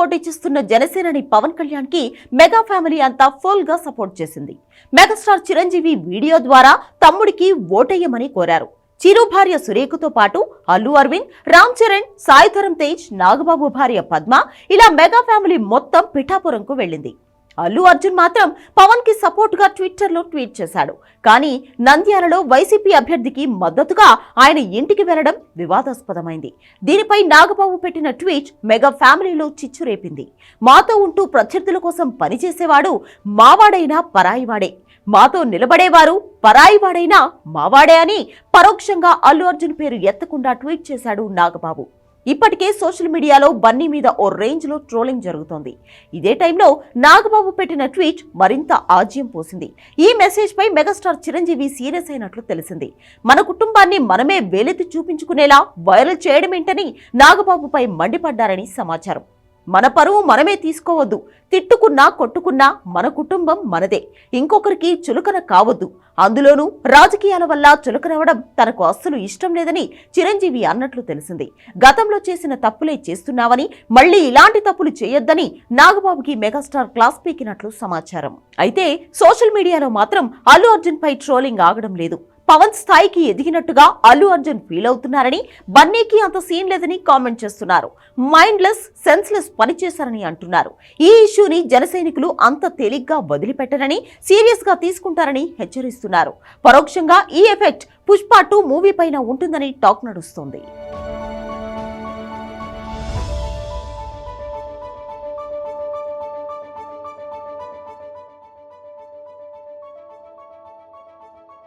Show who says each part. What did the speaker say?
Speaker 1: పోటీ చేస్తున్న జనసేనాని పవన్ కళ్యాణ్ కి మెగా ఫ్యామిలీ అంతా ఫుల్ గా సపోర్ట్ చేసింది. మెగాస్టార్ చిరంజీవి వీడియో ద్వారా తమ్ముడికి ఓటేయమని కోరారు. చిరు భార్య సురేఖతో పాటు అల్లు అరవింద్, రామ్ చరణ్, సాయి ధరమ్ తేజ్, నాగబాబు భార్య పద్మ ఇలా మెగా ఫ్యామిలీ మొత్తం పిఠాపురంకు వెళ్ళింది. అల్లు అర్జున్ మాత్రం పవన్ కి సపోర్ట్ గా ట్విట్టర్ లో ట్వీట్ చేశాడు. కానీ నంద్యాలలో వైసీపీ అభ్యర్థికి మద్దతుగా ఆయన ఇంటికి వెళ్లడం వివాదాస్పదమైంది. దీనిపై నాగబాబు పెట్టిన ట్వీట్ మెగా ఫ్యామిలీలో చిచ్చు రేపింది. మాతో ఉంటూ ప్రత్యర్థుల కోసం పనిచేసేవాడు మావాడైనా పరాయివాడే, మాతో నిలబడేవారు పరాయివాడైనా మావాడే అని పరోక్షంగా అల్లు అర్జున్ పేరు ఎత్తకుండా ట్వీట్ చేశాడు నాగబాబు. ఇప్పటికే సోషల్ మీడియాలో బన్నీ మీద ఓ రేంజ్ లో ట్రోలింగ్ జరుగుతోంది. ఇదే టైంలో నాగబాబు పెట్టిన ట్వీట్ మరింత ఆజ్యం పోసింది. ఈ మెసేజ్ పై మెగాస్టార్ చిరంజీవి సీరియస్ అయినట్లు తెలిసింది. మన కుటుంబాన్ని మనమే వేలెత్తి చూపించుకునేలా వైరల్ చేయడమేంటని నాగబాబుపై మండిపడ్డారని సమాచారం. మన పరువు మనమే తీసుకోవద్దు, తిట్టుకున్నా కొట్టుకున్నా మన కుటుంబం మనదే, ఇంకొకరికి చులకన కావద్దు, అందులోనూ రాజకీయాల వల్ల చులకనవ్వడం తనకు అస్సలు ఇష్టం లేదని చిరంజీవి అన్నట్లు తెలిసింది. గతంలో చేసిన తప్పులే చేస్తున్నావని, మళ్లీ ఇలాంటి తప్పులు చేయొద్దని నాగబాబుకి మెగాస్టార్ క్లాస్ పీకినట్లు సమాచారం. అయితే సోషల్ మీడియాలో మాత్రం అల్లు అర్జున్ పై ట్రోలింగ్ ఆగడం లేదు. పవన్ స్థాయికి ఎదిగినట్టుగా అల్లు అర్జున్ ఫీల్ అవుతున్నారని, బన్నీకి అంత సీన్ లేదని కామెంట్ చేస్తున్నారు. మైండ్లెస్, సెన్స్లెస్ పనిచేశారని అంటున్నారు. ఈ ఇష్యూని జనసైనికులు అంత తేలిగ్గా వదిలిపెట్టరని, సీరియస్ గా తీసుకుంటారని హెచ్చరిస్తున్నారు. పరోక్షంగా ఈ ఎఫెక్ట్ పుష్ప 2 మూవీ పైన ఉంటుందని టాక్ నడుస్తోంది.